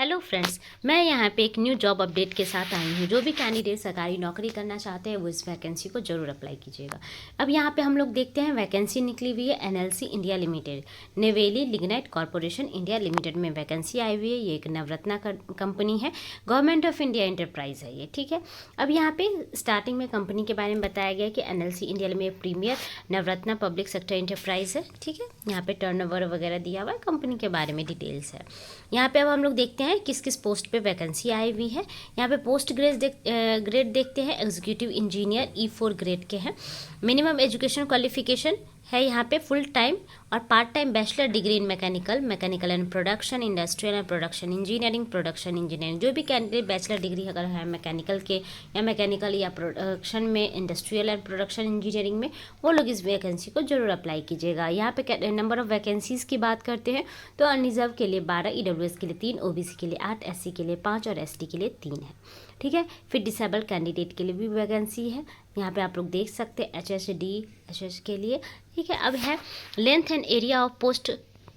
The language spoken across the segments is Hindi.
हेलो फ्रेंड्स, मैं यहाँ पे एक न्यू जॉब अपडेट के साथ आई हूँ। जो भी कैंडिडेट सरकारी नौकरी करना चाहते हैं वो इस वैकेंसी को जरूर अप्लाई कीजिएगा। अब यहाँ पे हम लोग देखते हैं वैकेंसी निकली हुई है NLC India limited, Neyveli lignite corporation India limited में वैकेंसी आई हुई है। ये एक नवरत्ना कंपनी है, गवर्नमेंट ऑफ इंडिया एंटरप्राइज है ये, ठीक है। अब यहाँ पे स्टार्टिंग में कंपनी के बारे में बताया गया कि एनएलसी इंडिया में premier Navratna public sector enterprise है, ठीक है। यहाँ पे टर्नओवर वगैरह दिया हुआ है, कंपनी के बारे में डिटेल्स है यहाँ पे। अब हम लोग देखते हैं किस किस पोस्ट पे वैकेंसी आई हुई है। यहाँ पे पोस्ट ग्रेड देखते हैं, एग्जीक्यूटिव इंजीनियर E4 ग्रेड के हैं। मिनिमम एजुकेशन क्वालिफिकेशन है यहाँ पे फुल टाइम और part time bachelor degree in mechanical and production, industrial and production engineering. जो भी कैंडिडेट बैचलर डिग्री अगर है मैकेनिकल के या मैकेनिकल या प्रोडक्शन में, इंडस्ट्रियल एंड प्रोडक्शन इंजीनियरिंग में, वो लोग इस वैकेंसी को जरूर अप्लाई कीजिएगा। यहाँ पे नंबर ऑफ वैकेंसीज़ की बात करते हैं तो अनरिजर्व के लिए 12, EWS के लिए 3, OBC के लिए 8, SC के लिए 5 और ST के लिए 3 है, ठीक है। फिर डिसेबल कैंडिडेट के लिए भी वैकेंसी है, यहाँ पे आप लोग देख सकते हैं HSD HS के लिए, ठीक है। अब है length and area of post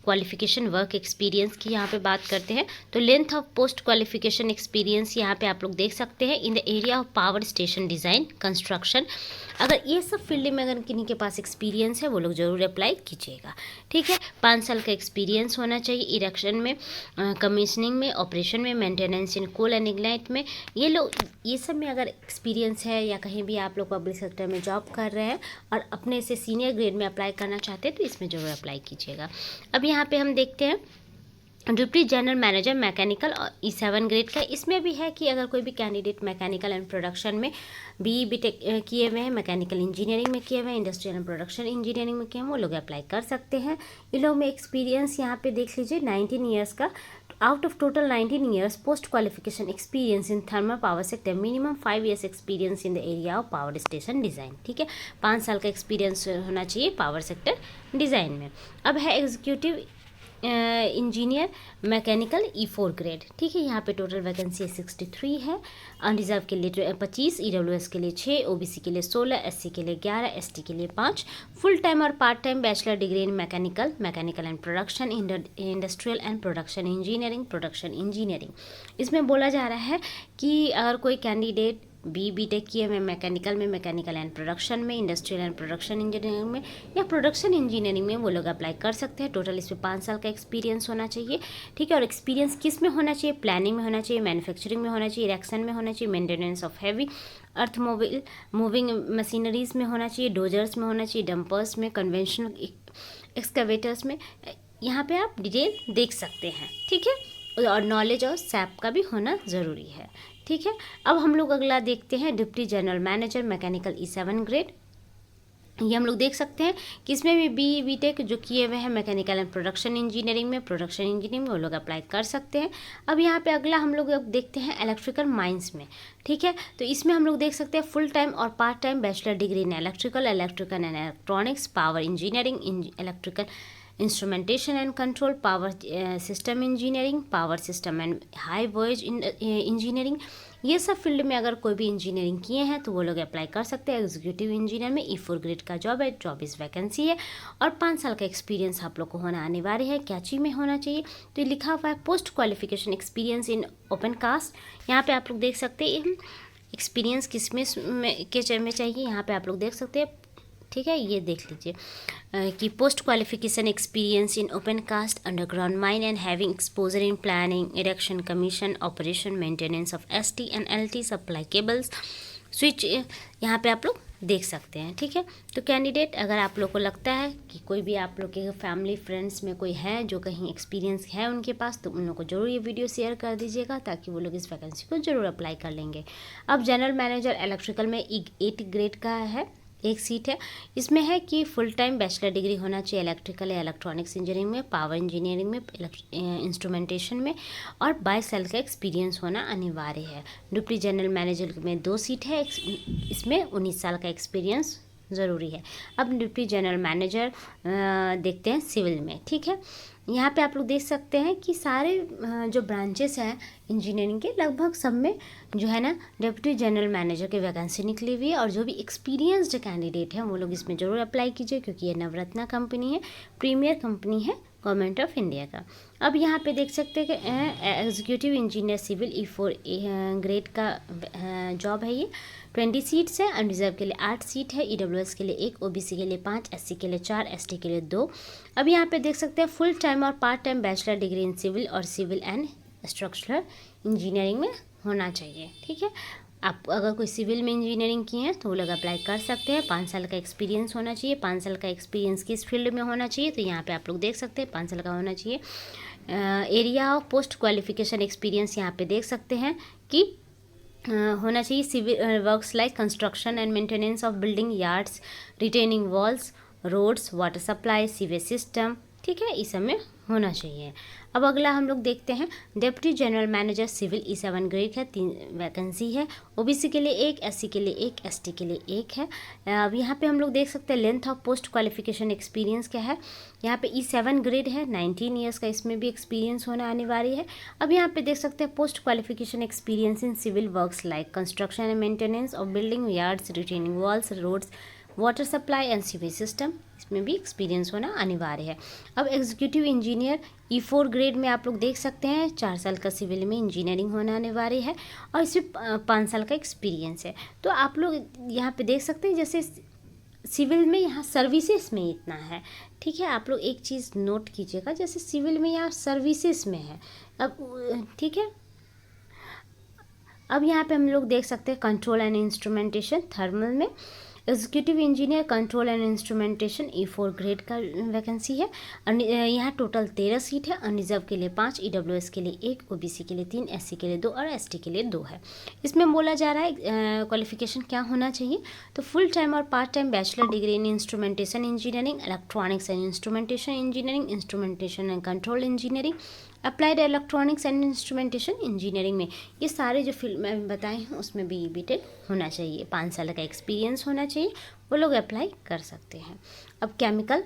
qualification work experience की यहाँ पे बात करते हैं तो length of post qualification experience यहाँ पे आप लोग देख सकते हैं in the area of power station design construction. अगर ये सब फील्ड में अगर किन्हीं के पास एक्सपीरियंस है वो लोग ज़रूर अप्लाई कीजिएगा, ठीक है। 5 साल का एक्सपीरियंस होना चाहिए इरेक्शन में, कमीशनिंग में, ऑपरेशन में, maintenance in coal and lignite में। ये सब में अगर एक्सपीरियंस है या कहीं भी आप लोग पब्लिक सेक्टर में जॉब कर रहे हैं और अपने से सीनियर ग्रेड में अप्लाई करना चाहते हैं तो इसमें ज़रूर अप्लाई कीजिएगा। अब यहाँ पे हम देखते हैं डिप्टी जनरल मैनेजर मैकेनिकल और E7 ग्रेड का। इसमें भी है कि अगर कोई भी कैंडिडेट मैकेनिकल एंड प्रोडक्शन में BE.BTech किए हुए हैं, मैकेनिकल इंजीनियरिंग में किए हुए हैं, इंडस्ट्रियल एंड प्रोडक्शन इंजीनियरिंग में किए हैं, वो लोग अप्लाई कर सकते हैं। इन लोग में एक्सपीरियंस यहाँ पे देख लीजिए 19 ईयर्स का, out of total 19 years post qualification experience in thermal power sector, minimum 5 years experience in the area of power station design, ठीक है। 5 साल का एक्सपीरियंस होना चाहिए पावर सेक्टर डिज़ाइन में। अब है executive engineer mechanical E4 grade, ठीक है। यहाँ पे टोटल वैकेंसी 63 है। अनरिजर्व के लिए 25, EWS के लिए 6, OBC के लिए 16, SC के लिए 11, ST के लिए 5। फुल टाइम और part time bachelor degree in mechanical and production, industrial and production engineering. इसमें बोला जा रहा है कि अगर कोई कैंडिडेट BE.BTech किए हुए मैकेनिकल में, मैकेनिकल एंड प्रोडक्शन में, इंडस्ट्रियल एंड प्रोडक्शन इंजीनियरिंग में या प्रोडक्शन इंजीनियरिंग में, वो लोग अप्लाई कर सकते हैं। टोटल इसमें 5 साल का एक्सपीरियंस होना चाहिए, ठीक है। और एक्सपीरियंस किस में होना चाहिए? प्लानिंग में होना चाहिए, मैन्युफैक्चरिंग में होना चाहिए, इरेक्शन में होना चाहिए, maintenance of heavy earth moving machineries में होना चाहिए, डोजर्स में होना चाहिए, डंपर्स में, कन्वेंशनल एक्सकवेटर्स में। यहाँ पे आप डिटेल देख सकते हैं, ठीक है। और नॉलेज और सैप का भी होना ज़रूरी है, ठीक है। अब हम लोग अगला देखते हैं deputy general manager mechanical E7 grade. ये हम लोग देख सकते हैं कि इसमें भी BE.BTech जो किए हुए हैं मैकेनिकल एंड प्रोडक्शन इंजीनियरिंग में, वो लोग अप्लाई कर सकते हैं। अब यहाँ पे अगला हम लोग देखते हैं इलेक्ट्रिकल माइंस में, ठीक है। तो इसमें हम लोग देख सकते हैं फुल टाइम और part time bachelor degree in electrical and electronics, power engineering, electrical instrumentation and control, power system engineering, power system and high voltage engineering. ये सब फील्ड में अगर कोई भी इंजीनियरिंग किए हैं तो वो लोग अप्लाई कर सकते हैं। एग्जीक्यूटिव इंजीनियर में E4 ग्रेड का जॉब है, 24 वैकेंसी है और 5 साल का एक्सपीरियंस आप लोग को होना अनिवार्य है। क्या चीज़ में होना चाहिए? तो लिखा हुआ है post qualification experience in open cast. यहाँ पे आप लोग देख सकते हैं एक्सपीरियंस किस में चाहिए, यहाँ पे आप लोग देख सकते हैं, ठीक है। ये देख लीजिए कि post qualification experience in open cast, underground mine and having exposure in planning, erection, commission, operation, maintenance of ST and LT, supply cables, switch, यहाँ पे आप लोग देख सकते हैं, ठीक है। तो कैंडिडेट अगर आप लोग को लगता है कि कोई भी आप लोग के फैमिली फ्रेंड्स में कोई है जो कहीं एक्सपीरियंस है उनके पास, तो उन लोग को जरूर ये वीडियो शेयर कर दीजिएगा ताकि वो लोग इस वैकेंसी को जरूर अप्लाई कर लेंगे। अब जनरल मैनेजर इलेक्ट्रिकल में 8 ग्रेड का है, एक सीट है। इसमें है कि फुल टाइम बैचलर डिग्री होना चाहिए इलेक्ट्रिकल या इलेक्ट्रॉनिक्स इंजीनियरिंग में, पावर इंजीनियरिंग में, इंस्ट्रूमेंटेशन में और 22 साल का एक्सपीरियंस होना अनिवार्य है। डिप्टी जनरल मैनेजर में 2 सीट है, इसमें 19 साल का एक्सपीरियंस ज़रूरी है। अब डिप्टी जनरल मैनेजर देखते हैं सिविल में, ठीक है। यहाँ पे आप लोग देख सकते हैं कि सारे जो ब्रांचेस हैं इंजीनियरिंग के लगभग सब में जो है ना डिप्टी जनरल मैनेजर की वैकेंसी निकली हुई है। और जो भी एक्सपीरियंस्ड कैंडिडेट हैं वो लोग इसमें ज़रूर अप्लाई कीजिए क्योंकि ये नवरत्ना कंपनी है, प्रीमियर कंपनी है गवर्नमेंट ऑफ इंडिया का। अब यहाँ पे देख सकते हैं कि executive engineer civil E4 grade का जॉब है ये। 20 सीट्स है। अनरिजर्व के लिए 8 सीट है, EWS के लिए 1, OBC के लिए 5, SC के लिए 4, ST के लिए 2। अब यहाँ पे देख सकते हैं फुल टाइम और part time bachelor degree in civil और सिविल एंड स्ट्रक्चरल इंजीनियरिंग में होना चाहिए। ठीक है, आप अगर कोई सिविल में इंजीनियरिंग की हैं तो वो लोग अप्लाई कर सकते हैं। 5 साल का एक्सपीरियंस होना चाहिए। 5 साल का एक्सपीरियंस किस फील्ड में होना चाहिए, तो यहाँ पे आप लोग देख सकते हैं 5 साल का होना चाहिए। Area of post qualification experience यहाँ पे देख सकते हैं कि होना चाहिए civil works like construction and maintenance of building, yards, retaining walls, roads, water supply, sewage system. ठीक है, इस सब में होना चाहिए। अब अगला हम लोग देखते हैं deputy general manager civil E7 grade है। 3 वैकेंसी है। OBC के लिए 1, SC के लिए 1, ST के लिए 1 है। अब यहाँ पे हम लोग देख सकते हैं length of post qualification experience क्या है। यहाँ पे E7 ग्रेड है, 19 ईयर्स का इसमें भी एक्सपीरियंस होना अनिवार्य है। अब यहाँ पे देख सकते हैं post qualification experience in civil works like construction and maintenance of building, yards, retaining walls, roads, water supply and sewage system, इसमें भी एक्सपीरियंस होना अनिवार्य है। अब एग्जीक्यूटिव इंजीनियर E4 ग्रेड में आप लोग देख सकते हैं 4 साल का सिविल में इंजीनियरिंग होना अनिवार्य है और इसमें 5 साल का एक्सपीरियंस है। तो आप लोग यहाँ पे देख सकते हैं जैसे सिविल में यहाँ सर्विसेज में इतना है। ठीक है, आप लोग एक चीज़ नोट कीजिएगा, जैसे सिविल में यहाँ सर्विसेज में है। अब ठीक है, अब यहाँ पे हम लोग देख सकते हैं कंट्रोल एंड इंस्ट्रूमेंटेशन थर्मल में executive engineer control and instrumentation E4 grade का वैकेंसी है। यहाँ टोटल 13 सीट है। अनरिजर्व के लिए 5, EWS के लिए 1, OBC के लिए 3, SC के लिए 2 और ST के लिए 2 है। इसमें बोला जा रहा है क्वालिफिकेशन क्या होना चाहिए, तो फुल टाइम और part time bachelor degree in instrumentation engineering, electronics and instrumentation engineering, instrumentation and control engineering, applied electronics and instrumentation engineering में ये सारे जो फील्ड में बताए हैं उसमें भी BTech होना चाहिए। 5 साल का एक्सपीरियंस होना चाहिए, वो लोग अप्लाई कर सकते हैं। अब केमिकल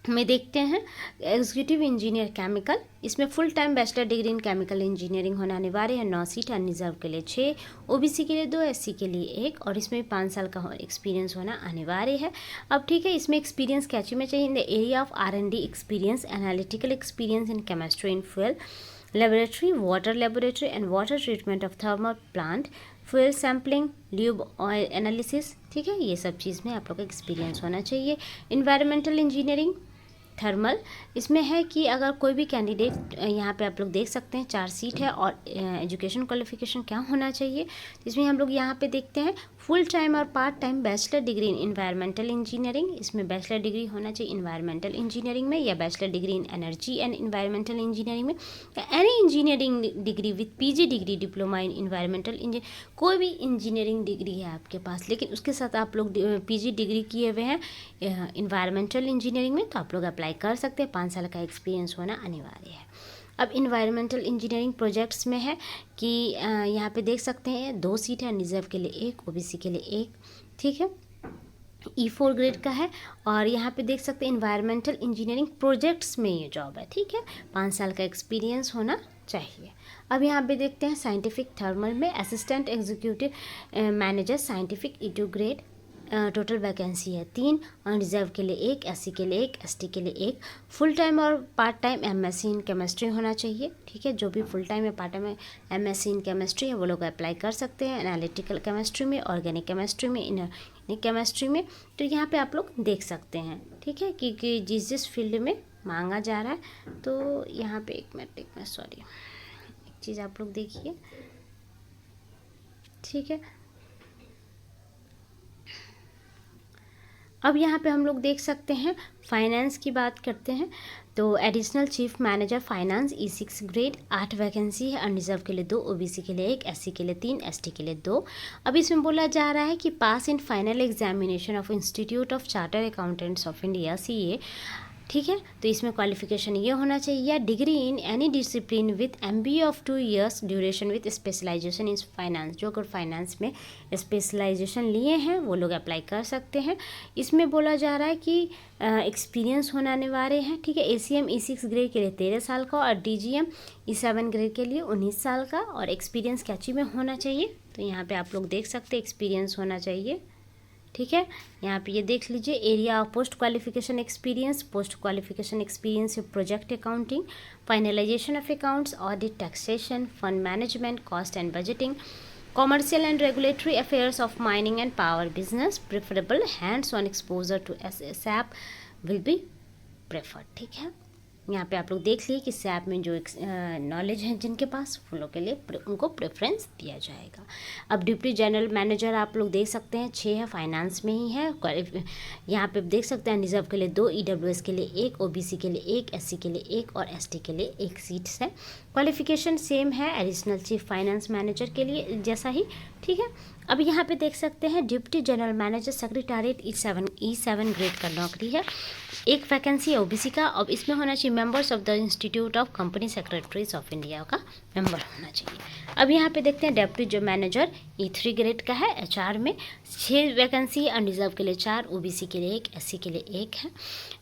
में देखते हैं एग्जीक्यूटिव इंजीनियर केमिकल, इसमें फुल टाइम बैचलर डिग्री इन केमिकल इंजीनियरिंग होना अनिवार्य है। 9 सीट, अनरिजर्व के लिए 6, OBC के लिए 2, SC के लिए 1 और इसमें 5 साल का एक्सपीरियंस होना अनिवार्य है। अब ठीक है, इसमें एक्सपीरियंस क्या चाहिए चाहिए in the area of R&D experience, analytical experience in chemistry in fuel laboratory, water laboratory and water treatment of thermal plant, fuel sampling, lube oil analysis. ठीक है, ये सब चीज़ में आप लोग का एक्सपीरियंस होना चाहिए। इन्वायरमेंटल इंजीनियरिंग थर्मल, इसमें है कि अगर कोई भी कैंडिडेट यहाँ पे आप लोग देख सकते हैं 4 सीट है और एजुकेशन क्वालिफिकेशन क्या होना चाहिए, इसमें हम लोग यहाँ पे देखते हैं फुल टाइम और part time bachelor degree in environmental engineering, इसमें बैचलर डिग्री होना चाहिए इन्वायरमेंटल इंजीनियरिंग में, या bachelor degree in energy and environmental engineering में, या any engineering degree with PG degree, diploma in environmental engineering. कोई भी इंजीनियरिंग डिग्री है आपके पास लेकिन उसके साथ आप लोग PG डिग्री किए हुए हैं इन्वायरमेंटल इंजीनियरिंग में, तो आप लोग अप्लाई कर सकते हैं। 5 साल का एक्सपीरियंस होना अनिवार्य है। अब इन्वायरमेंटल इंजीनियरिंग प्रोजेक्ट्स में है कि यहाँ पे देख सकते हैं 2 सीट है, रिजर्व के लिए 1, OBC के लिए 1। ठीक है, E4 ग्रेड का है और यहाँ पे देख सकते हैं इन्वायरमेंटल इंजीनियरिंग प्रोजेक्ट्स में ये जॉब है। ठीक है, 5 साल का एक्सपीरियंस होना चाहिए। अब यहाँ पे देखते हैं साइंटिफिक थर्मल में assistant executive manager scientific E2 grade, total vacancy है 3, अनरिजर्व के लिए 1, SC के लिए 1, ST के लिए 1, फुल टाइम और part time MSc in chemistry होना चाहिए। ठीक है, जो भी फुल टाइम या part time MSc in chemistry है वो लोग अप्लाई कर सकते हैं, एनालिटिकल केमिस्ट्री में, ऑर्गेनिक केमिस्ट्री में, इनऑर्गेनिक केमिस्ट्री में। तो यहाँ पे आप लोग देख सकते हैं। ठीक है, क्योंकि जिस फील्ड में मांगा जा रहा है, तो यहाँ पे एक मिनट सॉरी, एक चीज़ आप लोग देखिए। ठीक है, अब यहाँ पे हम लोग देख सकते हैं फाइनेंस की बात करते हैं, तो additional chief manager finance E6 grade, 8 vacancy है, अनरिजर्व के लिए 2, OBC के लिए 1, SC के लिए 3, ST के लिए 2। अब इसमें बोला जा रहा है कि pass in final examination of institute of charter accountants of India CA। ठीक है, तो इसमें क्वालिफिकेशन ये होना चाहिए, या degree in any discipline with MBA of 2 years duration with specialisation in finance. जो अगर फाइनेंस में स्पेशलाइजेशन लिए हैं वो लोग अप्लाई कर सकते हैं। इसमें बोला जा रहा है कि एक्सपीरियंस होना अनिवार्य है। ठीक है, ACM E6 ग्रेड के लिए 13 साल का और DGM E7 ग्रेड के लिए 19 साल का, और एक्सपीरियंस क्या चीज़ में होना चाहिए, तो यहाँ पर आप लोग देख सकते हैं एक्सपीरियंस होना चाहिए ठीक है। यहाँ पे ये देख लीजिए, area of post qualification experience, post qualification experience project accounting, finalisation of accounts, audit, taxation, fund management, cost and budgeting, commercial and regulatory affairs of mining and power business, preferable hands-on exposure to SAP will be preferred। ठीक है, यहाँ पे आप लोग देख लिए कि SAP में जो नॉलेज है जिनके पास, वो लोग के लिए उनको प्रेफरेंस दिया जाएगा। अब डिप्टी जनरल मैनेजर आप लोग देख सकते हैं 6 है, फाइनेंस में ही है। यहाँ पे देख सकते हैं रिजर्व के लिए 2, EWS के लिए 1, OBC के लिए 1, SC के लिए 1 और ST के लिए 1 सीट्स है। क्वालिफिकेशन सेम है एडिशनल चीफ फाइनेंस मैनेजर के लिए जैसा ही। ठीक है, अब यहाँ पे देख सकते हैं deputy general manager secretariat E7 grade का नौकरी है। एक वैकेंसी है OBC का, अब इसमें होना चाहिए members of the institute of company secretaries of India का मेंबर होना चाहिए। अब यहाँ पे देखते हैं डिप्टी जो मैनेजर E3 ग्रेड का है, HR में 6 वैकेंसी है, अनरिजर्व के लिए 4, OBC के लिए 1, SC के लिए 1 है।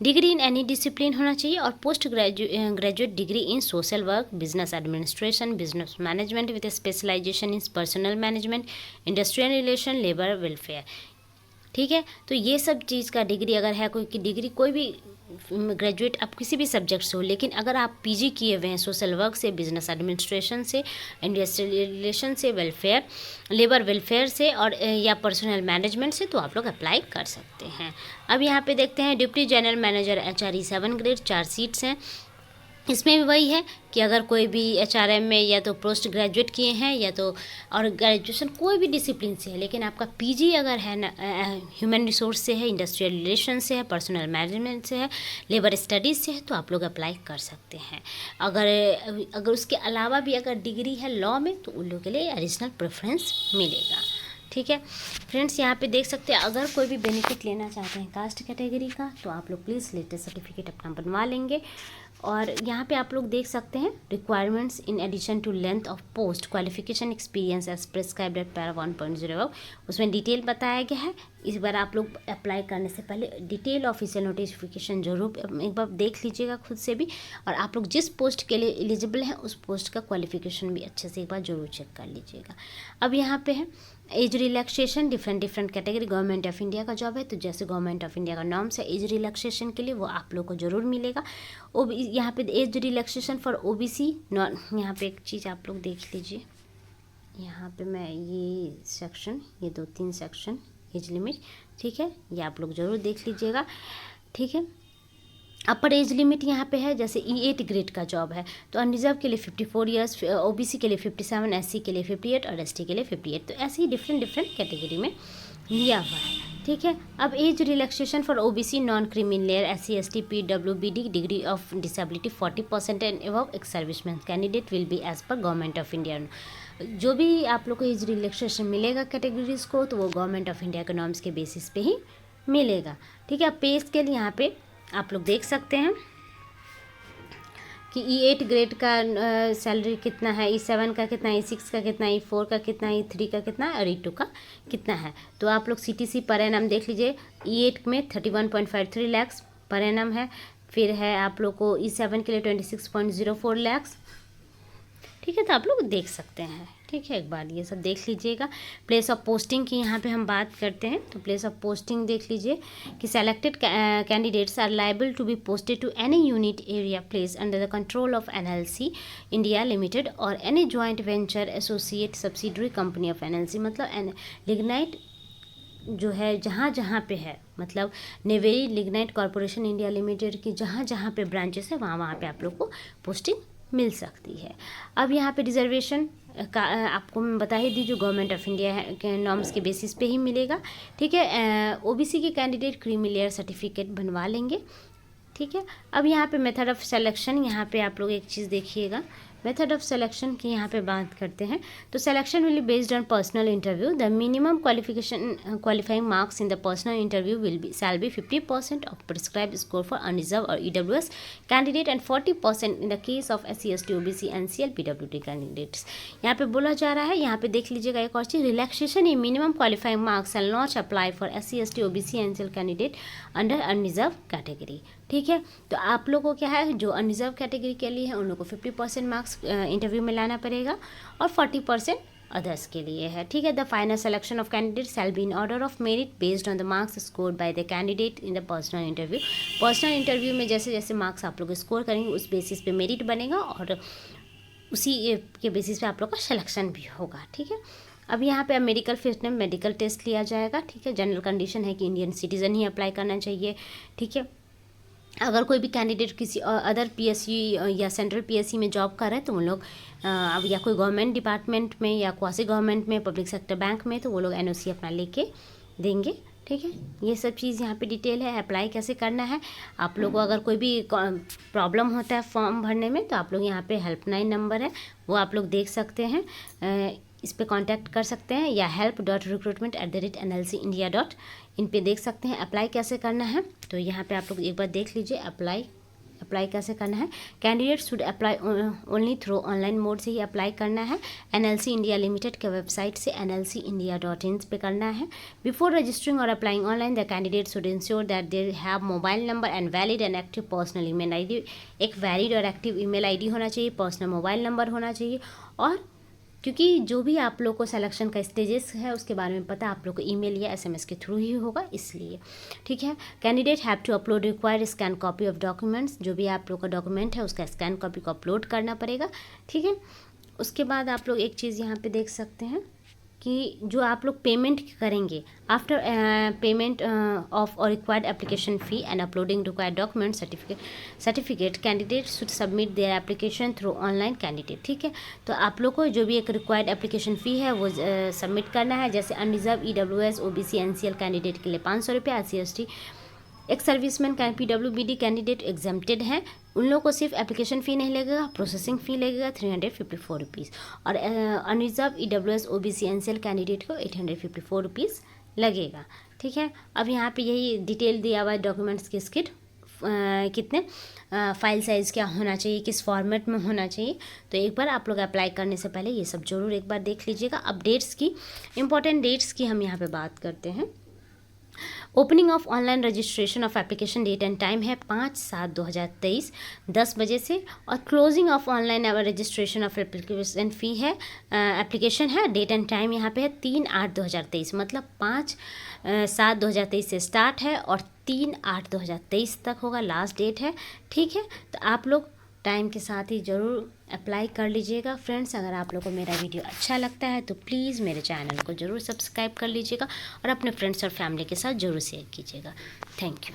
डिग्री इन एनी डिसिप्लिन होना चाहिए और post graduate degree in social work, business administration, business management with specialisation in personnel management, industrial relation, labour welfare. ठीक है, तो ये सब चीज़ का डिग्री अगर है, कोई की डिग्री कोई भी ग्रेजुएट आप किसी भी सब्जेक्ट से हो, लेकिन अगर आप PG किए हुए हैं सोशल वर्क से, बिजनेस एडमिनिस्ट्रेशन से, इंडस्ट्रियल रिलेशन से, वेलफेयर, लेबर वेलफेयर से और या पर्सनल मैनेजमेंट से, तो आप लोग अप्लाई कर सकते हैं। अब यहाँ पे देखते हैं deputy general manager HR E7 grade, 4 seats हैं। इसमें भी वही है कि अगर कोई भी HRM में या तो पोस्ट ग्रेजुएट किए हैं या तो और ग्रेजुएशन कोई भी डिसिप्लिन से है, लेकिन आपका PG अगर है ना ह्यूमन रिसोर्स से है, इंडस्ट्रियल रिलेशन से है, पर्सनल मैनेजमेंट से है, लेबर स्टडीज़ से है, तो आप लोग अप्लाई कर सकते हैं। अगर उसके अलावा भी अगर डिग्री है लॉ में, तो उन लोगों के लिए एडिशनल प्रेफरेंस मिलेगा। ठीक है फ्रेंड्स, यहाँ पे देख सकते हैं अगर कोई भी बेनिफिट लेना चाहते हैं कास्ट कैटेगरी का, तो आप लोग प्लीज़ लेटेस्ट सर्टिफिकेट अपना बनवा लेंगे। और यहाँ पे आप लोग देख सकते हैं requirements in addition to length of post qualification experience as prescribed at para 1.0, उसमें डिटेल बताया गया है। इस बार आप लोग अप्लाई करने से पहले डिटेल ऑफिशियल नोटिफिकेशन जरूर एक बार देख लीजिएगा खुद से भी, और आप लोग जिस पोस्ट के लिए एलिजिबल हैं उस पोस्ट का क्वालिफिकेशन भी अच्छे से एक बार जरूर चेक कर लीजिएगा। अब यहाँ पे है age relaxation, different category, government of India का जॉब है, तो जैसे गवर्नमेंट ऑफ इंडिया का नॉर्म्स है एज रिलैक्सेशन के लिए, वो आप लोग को जरूर मिलेगा। यहाँ पे as relaxation for OBC non, यहाँ पे एक चीज़ आप लोग देख लीजिए, यहाँ पे मैं ये सेक्शन, ये 2-3 सेक्शन एज लिमिट, ठीक है, ये आप लोग ज़रूर देख लीजिएगा। ठीक है, अपर एज लिमिट यहाँ पे है, जैसे E8 ग्रेड का जॉब है तो अनरिजर्व के लिए 54 ईयर्स, OBC के लिए 57, SC के लिए 58 और ST के लिए 58, तो ऐसे ही डिफरेंट कैटेगरी में लिया हुआ है। ठीक है, अब age relaxation for OBC non criminal layer, SC ST PWBD degree of disability 40% and above ex serviceman candidate will be as per government of India. जो भी आप लोग को एज रिलैक्सेशन मिलेगा कैटेगरीज को, तो वो गवर्नमेंट ऑफ इंडिया के नॉर्म्स के बेसिस पे ही मिलेगा। ठीक है, पे स्केल यहाँ पे आप लोग देख सकते हैं कि E8 ग्रेड का सैलरी कितना है, E7 का कितना, E6 का कितना, E4 का कितना, E3 का कितना और E2 का कितना है। तो आप लोग CTC पर एनम देख लीजिए, E8 में 31.53 लाख पर एनम है, फिर है आप लोग को E7 के लिए 26.04 लाख। ठीक है, तो आप लोग देख सकते हैं। ठीक है, एक बार ये सब देख लीजिएगा। प्लेस ऑफ पोस्टिंग की यहाँ पे हम बात करते हैं, तो प्लेस ऑफ पोस्टिंग देख लीजिए कि selected candidates are liable to be posted to any unit area place under the control of NLC India limited और any joint venture associate subsidiary company of NLC, मतलब लिग्नाइट जो है जहाँ जहाँ पे है, मतलब Neyveli lignite corporation India limited की जहाँ जहाँ पे ब्रांचेस है वहाँ पे आप लोग को पोस्टिंग मिल सकती है। अब यहाँ पे रिजर्वेशन का आपको मैं बता ही दी, जो गवर्नमेंट ऑफ इंडिया के नॉर्म्स के बेसिस पे ही मिलेगा। ठीक है, OBC के कैंडिडेट क्रीमी लेयर सर्टिफिकेट बनवा लेंगे। ठीक है, अब यहाँ पे मेथड ऑफ सिलेक्शन, यहाँ पे आप लोग एक चीज़ देखिएगा, मेथड ऑफ सिलेक्शन की यहाँ पे बात करते हैं, तो selection will be based on personal interview. The minimum qualifying marks in the personal interview shall be 50% of prescribed score for unreserved और EWS candidate and 40% in the case of SC ST OBC NCL PWD candidates. यहाँ पे बोला जा रहा है, यहाँ पे देख लीजिएगा एक और चीज़, relaxation in minimum qualifying marks shall not apply for SC ST OBC NCL candidate under unreserved category. ठीक है, तो आप लोगों को क्या है, जो अनरिजर्व कैटेगरी के लिए है उन लोगों को 50% मार्क्स इंटरव्यू में लाना पड़ेगा और 40% अदर्स के लिए है, ठीक है। The final selection of candidate shall be in order of merit based on the marks scored by the candidate in the personal interview. Personal interview में जैसे जैसे मार्क्स आप लोग स्कोर करेंगे उस बेसिस पे मेरिट बनेगा और उसी के बेसिस पे आप लोग का सिलेक्शन भी होगा, ठीक है। अब यहाँ पे अब मेडिकल फिटनेस मेडिकल टेस्ट लिया जाएगा, ठीक है। जनरल कंडीशन है कि इंडियन सिटीज़न ही अप्लाई करना चाहिए, ठीक है। अगर कोई भी कैंडिडेट किसी अदर पीएससी या सेंट्रल पीएससी में जॉब कर रहे हैं तो उन लोग अब या कोई गवर्नमेंट डिपार्टमेंट में या क्वासी गवर्नमेंट में पब्लिक सेक्टर बैंक में तो वो लोग एनओसी अपना लेके देंगे, ठीक है। ये सब चीज़ यहाँ पे डिटेल है। अप्लाई कैसे करना है, आप लोग को अगर कोई भी प्रॉब्लम होता है फॉर्म भरने में तो आप लोग यहाँ पे हेल्पलाइन नंबर है वो आप लोग देख सकते हैं, इस पे कांटेक्ट कर सकते हैं या help.recruitment@nlcindia.in पे देख सकते हैं। अप्लाई कैसे करना है तो यहाँ पे आप लोग एक बार देख लीजिए अप्लाई कैसे करना है। Candidate should apply only through online mode से ही अप्लाई करना है। एनएलसी इंडिया लिमिटेड के वेबसाइट से nlcindia.in पे करना है। बिफोर रजिस्टरिंग और applying online the candidate should ensure that they have mobile number and valid and active personal email ID. एक वैलिड और एक्टिव ईमेल आईडी होना चाहिए, पर्सनल मोबाइल नंबर होना चाहिए। और क्योंकि जो भी आप लोग को सिलेक्शन का स्टेजेस है उसके बारे में पता आप लोग को ईमेल या एसएमएस के थ्रू ही होगा, इसलिए, ठीक है। Candidate have to upload required scan copy of documents. जो भी आप लोग का डॉक्यूमेंट है उसका स्कैन कॉपी को अपलोड करना पड़ेगा, ठीक है। उसके बाद आप लोग एक चीज़ यहाँ पे देख सकते हैं कि जो आप लोग पेमेंट करेंगे आफ्टर पेमेंट ऑफ और required application fee and uploading required document certificate candidate should submit their application through online candidate, ठीक है। तो आप लोग को जो भी एक रिक्वायर्ड एप्लीकेशन फ़ी है वो सबमिट करना है। जैसे unreserved EWS OBC NCL candidate के लिए 500 रुपये, SC/ST एक सर्विसमैन PWBD कैंडिडेट एग्जेम्प्टेड हैं उन लोगों को सिर्फ एप्लीकेशन फ़ी नहीं लगेगा, प्रोसेसिंग फ़ी लगेगा 354 रुपीज़ और unreserved EWS OBC NCL candidate को 854 रुपीज़ लगेगा, ठीक है। अब यहाँ पे यही डिटेल दिया हुआ है डॉक्यूमेंट्स की स्किट कितने फाइल साइज़ क्या होना चाहिए, किस फॉर्मेट में होना चाहिए। तो एक बार आप लोग अप्लाई करने से पहले ये सब ज़रूर एक बार देख लीजिएगा। अब डेट्स की इंपॉर्टेंट डेट्स की हम यहाँ पे बात करते हैं। Opening of online registration of application date and time है 5/7/2023 10 बजे से और closing of online registration of application fee है एप्लीकेशन है डेट एंड टाइम यहाँ पे है 3/8/2023 मतलब 5/7/2023 से स्टार्ट है और 3/8/2023 तक होगा, लास्ट डेट है, ठीक है। तो आप लोग टाइम के साथ ही ज़रूर अप्लाई कर लीजिएगा। फ्रेंड्स, अगर आप लोगों को मेरा वीडियो अच्छा लगता है तो प्लीज़ मेरे चैनल को ज़रूर सब्सक्राइब कर लीजिएगा और अपने फ्रेंड्स और फैमिली के साथ ज़रूर शेयर कीजिएगा। Thank you.